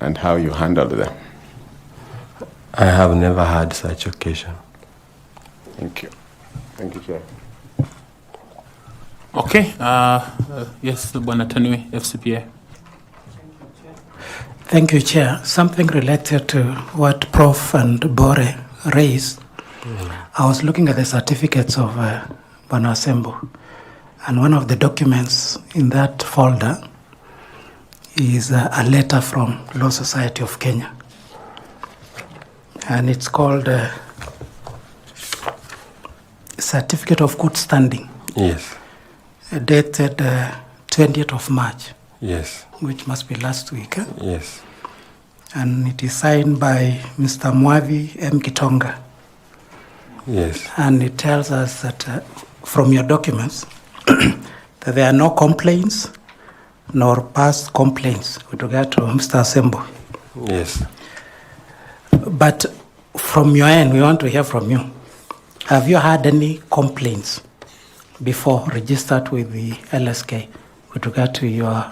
and how you handle them? I have never had such occasion. Thank you. Thank you, Chair. Okay. Yes, Bwana Tanui, FCPA. Thank you, Chair. Something related to what Prof. and Bore raised. I was looking at the certificates of Bwana Asembo, and one of the documents in that folder is a letter from Law Society of Kenya. And it's called Certificate of Good Standing. Yes. Dated 20th of March. Yes. Which must be last week. Yes. And it is signed by Mr. Mwavi M. Kitonga. Yes. And it tells us that from your documents that there are no complaints nor past complaints with regard to Mr. Asembo. Yes. But from your end, we want to hear from you. Have you had any complaints before registered with the LSK with regard to your,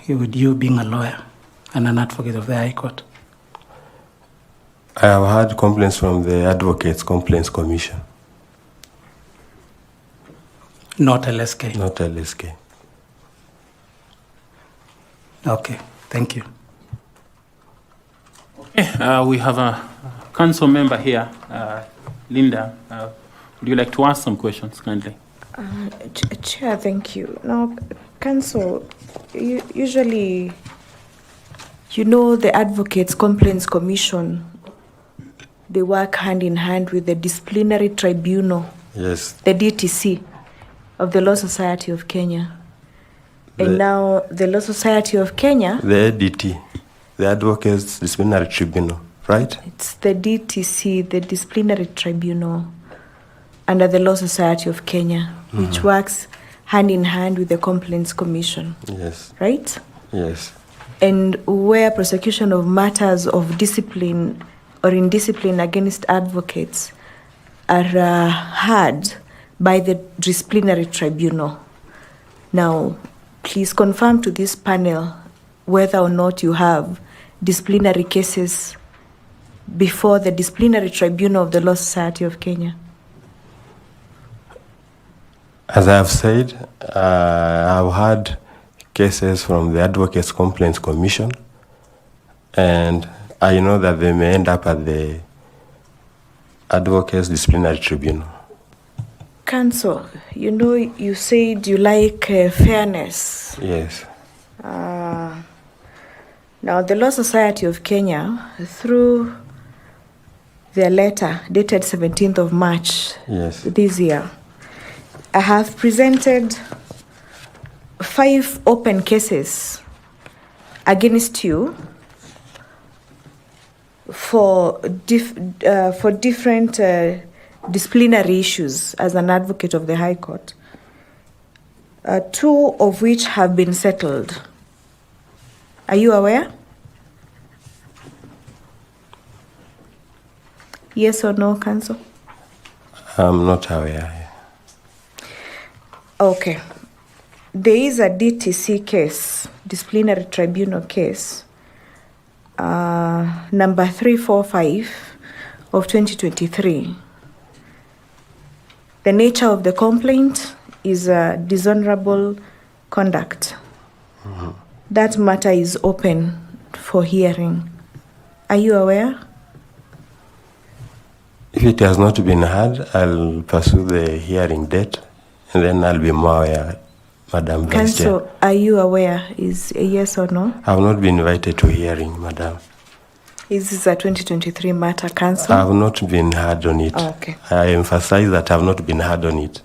with you being a lawyer and an advocate of the High Court? I have had complaints from the Advocates Complaints Commission. Not LSK? Not LSK. Okay, thank you. Okay, we have a council member here, Linda. Would you like to ask some questions, kindly? Chair, thank you. Now, council, usually, you know, the Advocates Complaints Commission, they work hand in hand with the Disciplinary Tribunal. Yes. The DTC of the Law Society of Kenya. And now the Law Society of Kenya. The ADT, the Advocates Disciplinary Tribunal, right? It's the DTC, the Disciplinary Tribunal, under the Law Society of Kenya, which works hand in hand with the Complaints Commission. Yes. Right? Yes. And where prosecution of matters of discipline or indiscipline against advocates are heard by the Disciplinary Tribunal. Now, please confirm to this panel whether or not you have disciplinary cases before the Disciplinary Tribunal of the Law Society of Kenya. As I have said, I've had cases from the Advocates Complaints Commission, and I know that they may end up at the Advocates Disciplinary Tribunal. Counsel, you know, you said you like fairness. Yes. Now, the Law Society of Kenya, through their letter dated 17th of March this year, I have presented 5 open cases against you for different disciplinary issues as an advocate of the High Court, 2 of which have been settled. Are you aware? Yes or no, Counsel? I'm not aware. Okay. There is a DTC case, disciplinary tribunal case, number 345 of 2023. The nature of the complaint is dishonorable conduct. That matter is open for hearing. Are you aware? If it has not been heard, I'll pursue the hearing date, and then I'll be more aware, Madam Vice Chair. Counsel, are you aware? Is a yes or no? I have not been invited to hearing, Madam. Is this a 2023 matter, Counsel? I have not been heard on it. Okay. I emphasize that I have not been heard on it.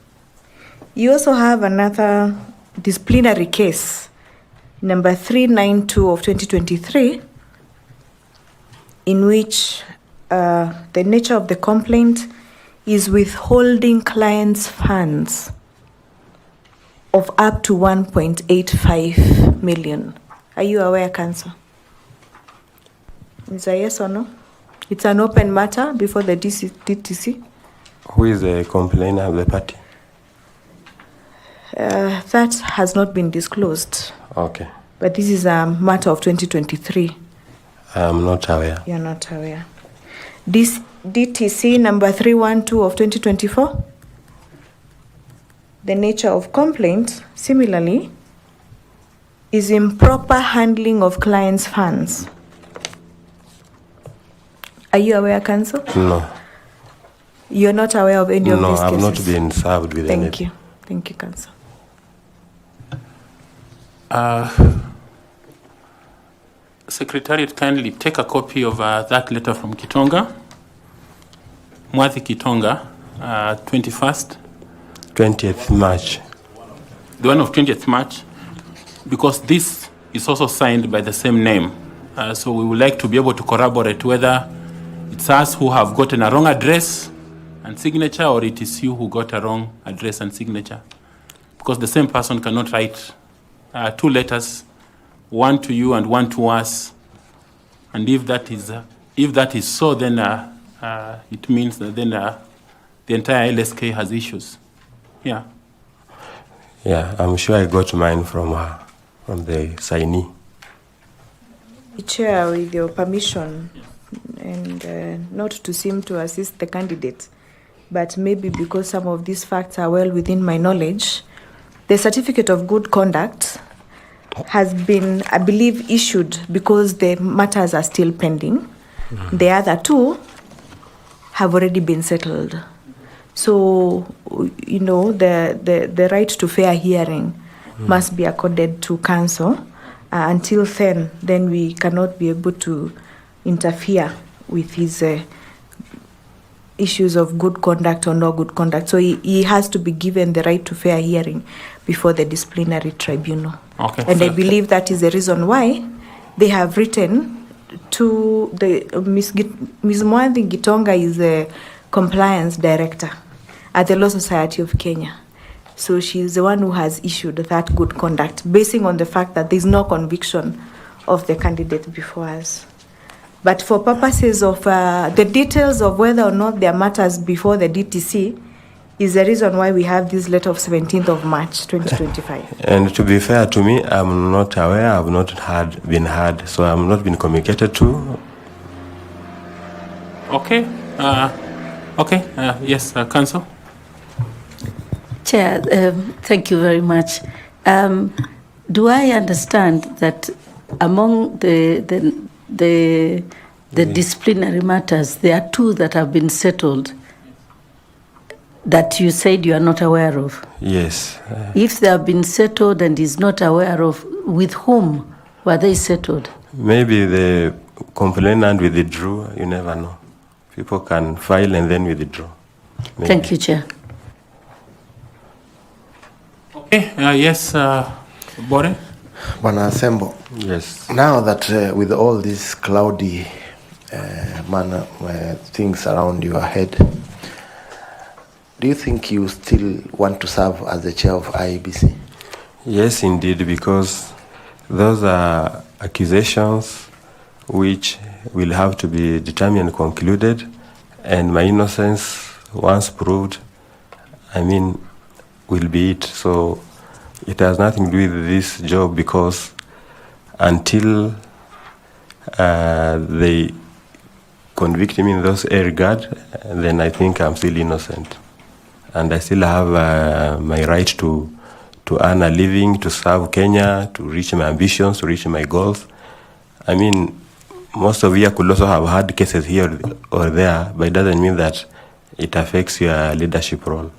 You also have another disciplinary case, number 392 of 2023, in which the nature of the complaint is withholding clients' funds of up to 1.85 million. Are you aware, Counsel? Is a yes or no? It's an open matter before the DTC. Who is the complainer of the party? That has not been disclosed. Okay. But this is a matter of 2023. I'm not aware. You're not aware. This DTC number 312 of 2024. The nature of complaint, similarly, is improper handling of clients' funds. Are you aware, Counsel? No. You're not aware of any of No, these cases? I've not been served with any. Thank you. Thank you, Counsel. Secretariat, kindly take a copy of that letter from Kitonga, Mwathi Kitonga, 20th March. The one of 20th March, because this is also signed by the same name. So we would like to be able to corroborate whether it's us who have gotten a wrong address and signature, or it is you who got a wrong address and signature. Because the same person cannot write two letters, one to you and one to us. And if that is so, then it means that then the entire LSK has issues. Yeah. Yeah, I'm sure I got mine from her, from the signee. Chair, with your permission, and not to seem to assist the candidate, but maybe because some of these facts are well within my knowledge, the certificate of good conduct has been, I believe, issued because the matters are still pending. Mm-hmm. The other two have already been settled. So, you know, the right to fair hearing must be accorded to counsel. Until then we cannot be able to interfere with his issues of good conduct or no good conduct. So he has to be given the right to fair hearing before the disciplinary tribunal. Okay. And I believe that is the reason why they have written to the Ms. Mwathi Gitonga is the compliance director at the Law Society of Kenya. So she is the one who has issued that good conduct, basing on the fact that there is no conviction of the candidate before us. But for purposes of the details of whether or not there are matters before the DTC is the reason why we have this letter of 17th of March 2025. And to be fair to me, I'm not aware, I've not been heard, so I'm not been communicated to. Okay. Yes, Counsel. Chair, thank you very much. Do I understand that among the disciplinary matters, there are two that have been settled that you said you are not aware of? Yes. If they have been settled and is not aware of, with whom were they settled? Maybe the complainant withdrew, you never know. People can file and then withdraw. Maybe. Thank you, Chair. Okay, yes, Bore? Bwana Asembo. Yes. Now that with all these cloudy things around your head, do you think you still want to serve as the chair of IEBC? Yes, indeed, because those are accusations which will have to be determined and concluded, and my innocence, once proved, will be it. So it has nothing to do with this job, because until they convict me in those regard, then I think I'm still innocent. And I still have my right to earn a living, to serve Kenya, to reach my ambitions, to reach my goals. Most of you could also have had cases here or there, but it doesn't mean that it affects your leadership role.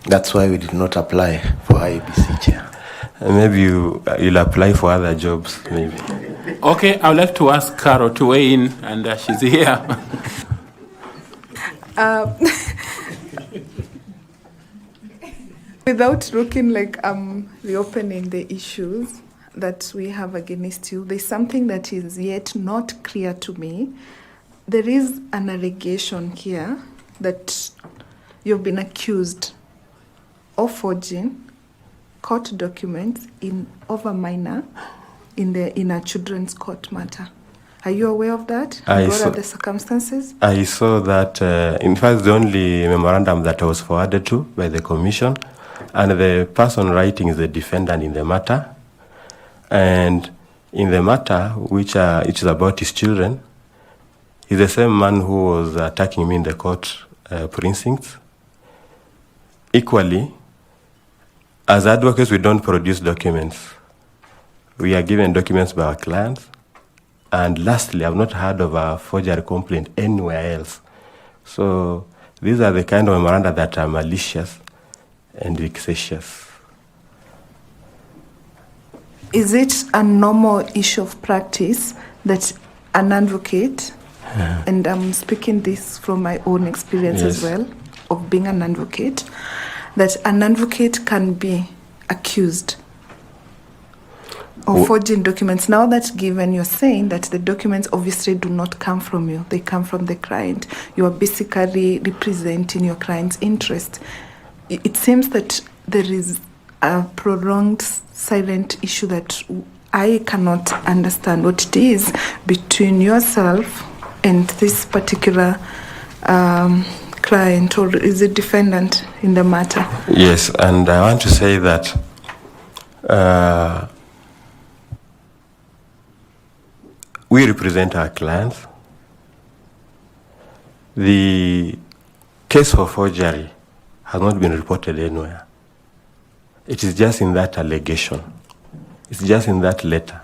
That's why we did not apply for IEBC chair. Maybe you'll apply for other jobs, maybe. Okay, I would like to ask Carol to weigh in, and she's here. Without looking like I'm reopening the issues that we have against you, there's something that is yet not clear to me. There is an allegation here that you've been accused of forging court documents of a minor in a children's court matter. Are you aware of that? What are the circumstances? I saw that, in fact, the only memorandum that I was forwarded to by the commission, and the person writing is the defendant in the matter. And in the matter, which is about his children, he's the same man who was attacking me in the court precincts. Equally, as advocates, we don't produce documents. We are given documents by our clients. And lastly, I've not heard of a forgery complaint anywhere else. So these are the kind of memoranda that are malicious and vexatious. Is it a normal issue of practice that an advocate, and I'm speaking this from my own experience as well, of being an advocate, that an advocate can be accused of forging documents? Now that given you're saying that the documents obviously do not come from you, they come from the client. You are basically representing your client's interest. It seems that there is a prolonged silent issue that I cannot understand what it is between yourself and this particular client, or is it defendant in the matter? Yes, and I want to say that we represent our clients. The case for forgery has not been reported anywhere. It is just in that allegation. It's just in that letter.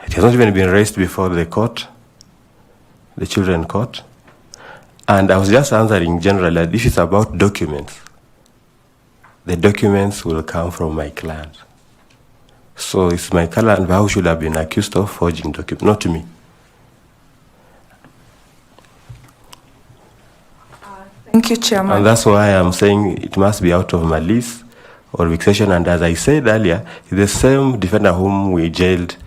It has not even been raised before the court, the children court. And I was just answering generally that if it's about documents, the documents will come from my client. So it's my client who should have been accused of forging documents, not me. Thank you, Chairman. And that's why I'm saying it must be out of malice or vexation. And as I said earlier, it's the same defender whom we jailed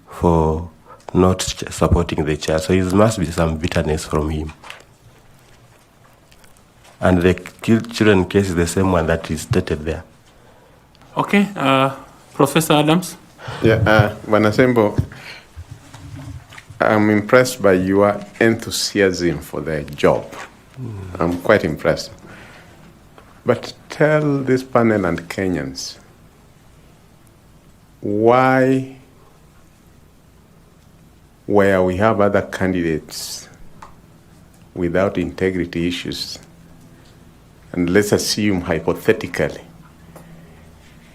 for not supporting the child. So there must be some bitterness from him. And the children case is the same one that is stated there. Okay, Professor Adams? Yeah, Asembo, I'm impressed by your enthusiasm for the job. I'm quite impressed. But tell this panel and Kenyans why, where we have other candidates without integrity issues, and let's assume hypothetically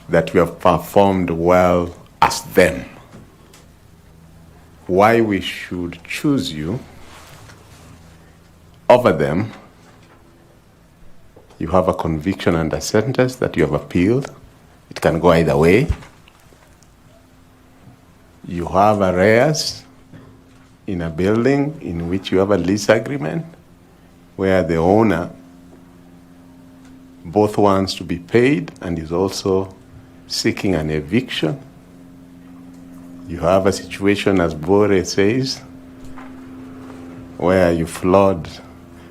that we have performed well as them, why we should choose you over them. You have a conviction and a sentence that you have appealed. It can go either way. You have arrears in a building in which you have a lease agreement where the owner both wants to be paid and is also seeking an eviction. You have a situation, as Bore says, where you flawed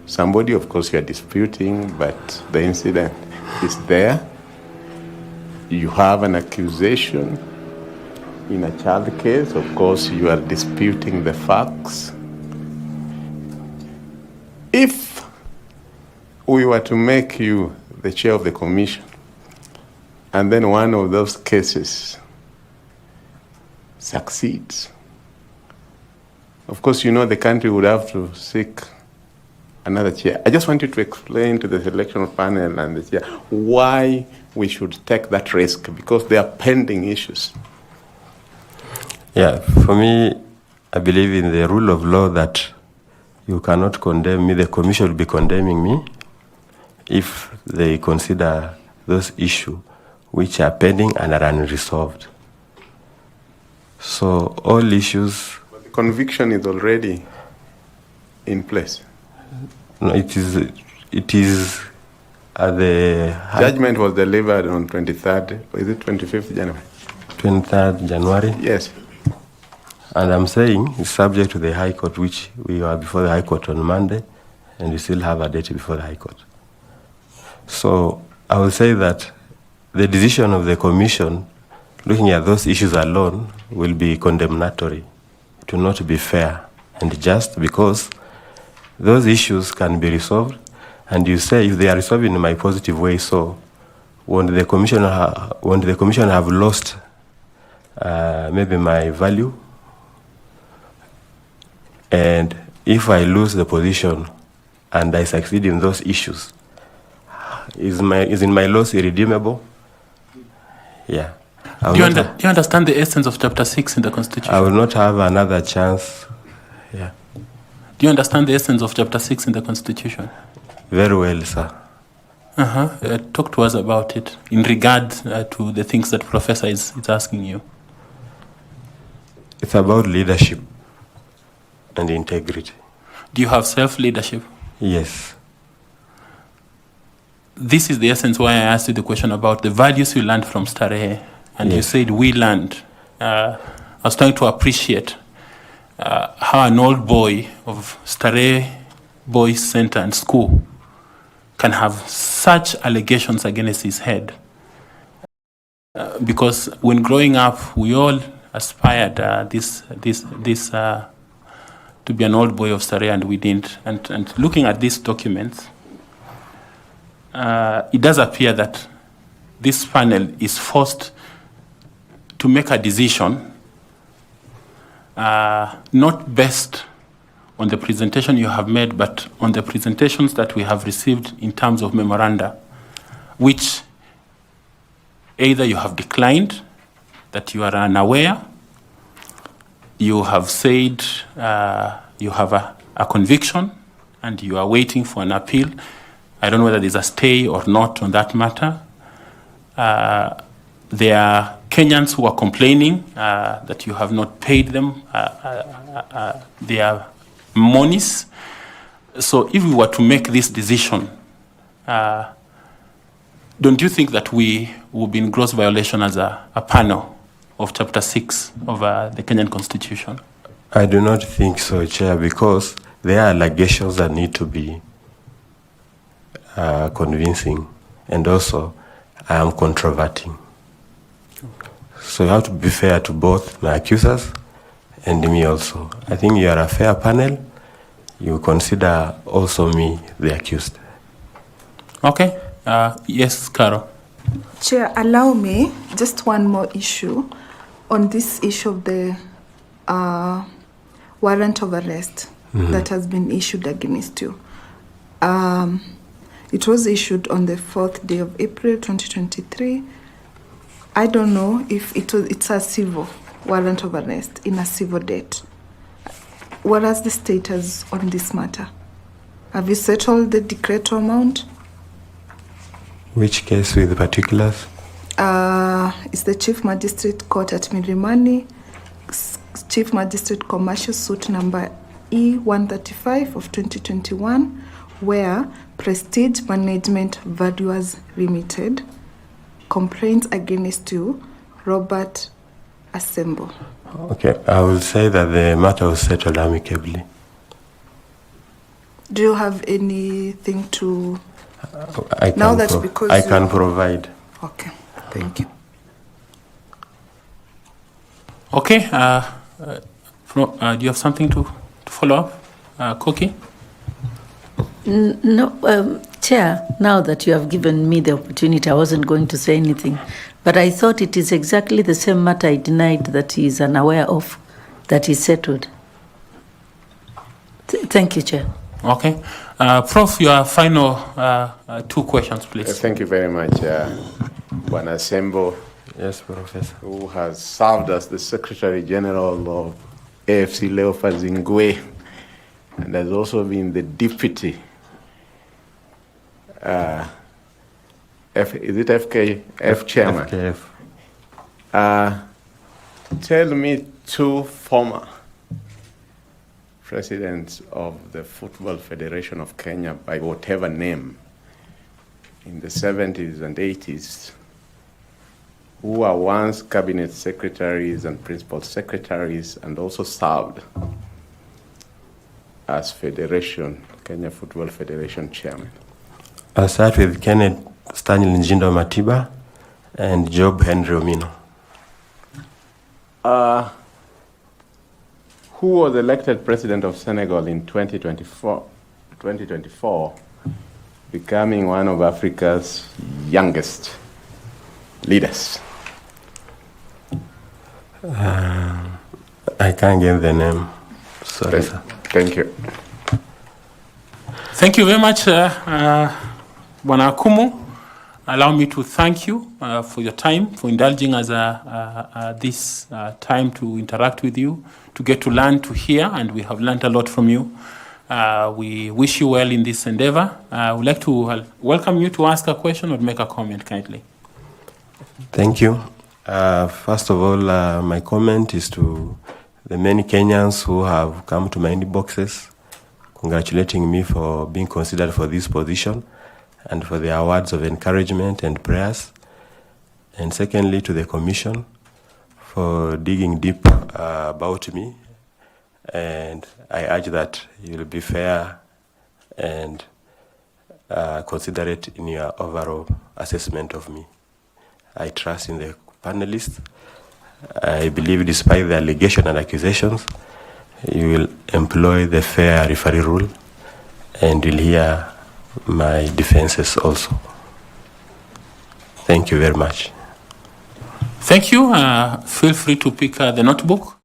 somebody. Of course, you are disputing, but the incident is there. You have an accusation in a child case. Of course, you are disputing the facts. If we were to make you the chair of the commission, and then one of those cases succeeds, of course, you know the country would have to seek another chair. I just want you to explain to the selection panel and the chair why we should take that risk, because they are pending issues. Yeah, for me, I believe in the rule of law that you cannot condemn me. The commission will be condemning me if they consider those issues which are pending and are unresolved. So all issues... But the conviction is already in place. No, it is at the... Judgment was delivered on 23rd, is it 25th January? 23rd January? Yes. And I'm saying it's subject to the High Court, which we are before the High Court on Monday, and we still have a date before the High Court. So I will say that the decision of the commission, looking at those issues alone, will be condemnatory. It will not be fair and just, because those issues can be resolved. And you say if they are resolved in my positive way, so won't the commission have lost maybe my value. And if I lose the position and I succeed in those issues, is in my loss irredeemable? Yeah. Do you understand the essence of Chapter 6 in the Constitution? I will not have another chance. Yeah. Do you understand the essence of Chapter 6 in the Constitution? Very well, sir. Talk to us about it in regard to the things that Professor is asking you. It's about leadership and integrity. Do you have self-leadership? Yes. This is the essence why I asked you the question about the values you learned from Starehe. And yes. You said we learned. I was trying to appreciate how an old boy of Starehe Boys Center and School can have such allegations against his head. Because when growing up, we all aspired to be an old boy of Starehe, and we didn't. And looking at these documents, it does appear that this panel is forced to make a decision not based on the presentation you have made, but on the presentations that we have received in terms of memoranda, which either you have declined, that you are unaware, you have said you have a conviction, and you are waiting for an appeal. I don't know whether there's a stay or not on that matter. There are Kenyans who are complaining that you have not paid them their monies. So if we were to make this decision, don't you think that we would be in gross violation as a panel of Chapter 6 of the Kenyan Constitution? I do not think so, Chair, because there are allegations that need to be convincing, and also I am controverting. So you have to be fair to both my accusers and me also. I think you are a fair panel. You consider also me the accused. Okay. Yes, Carol. Chair, allow me just one more issue on this issue of the warrant of arrest that has been issued against you. It was issued on the 4th day of April 2023. I don't know if it's a civil warrant of arrest in a civil date. What is the status on this matter? Have you settled the decreto amount? Which case with the particulars? It's the Chief Magistrate Court at Milimani, Chief Magistrate Commercial Suit number E135 of 2021, where Prestige Management Valuers Limited complaints against you, Robert Asembo. Okay, I will say that the matter was settled amicably. Do you have anything to... I can provide. Okay, thank you. Okay, do you have something to follow up, Koki? No, Chair, now that you have given me the opportunity, I wasn't going to say anything, but I thought it is exactly the same matter I denied that he is unaware of, that is settled. Thank you, Chair. Okay. Prof, your final 2 questions, please. Thank you very much, Bwana Asembo. Yes, Professor. Who has served as the Secretary General of AFC Leopards Zingwe, and has also been the Deputy FKF Chairman. FKF. Tell me 2 former presidents of the Football Federation of Kenya, by whatever name, in the 70s and 80s, who were once cabinet secretaries and principal secretaries and also served as Kenya Football Federation chairman. I'll start with Kenneth Stanley Njindo Matiba and Job Henry Omino. Who was elected president of Senegal in 2024, becoming one of Africa's youngest leaders? I can't get the name. Sorry, sir. Thank you. Thank you very much, Bwana Akumu. Allow me to thank you for your time, for indulging us this time to interact with you, to get to learn, to hear, and we have learned a lot from you. We wish you well in this endeavor. I would like to welcome you to ask a question or make a comment kindly. Thank you. First of all, my comment is to the many Kenyans who have come to my inboxes, congratulating me for being considered for this position and for their words of encouragement and prayers. And secondly, to the Commission for digging deep about me. And I urge that you'll be fair and considerate in your overall assessment of me. I trust in the panelists. I believe despite the allegation and accusations, you will employ the fair referee rule and will hear my defenses also. Thank you very much. Thank you. Feel free to pick the notebook.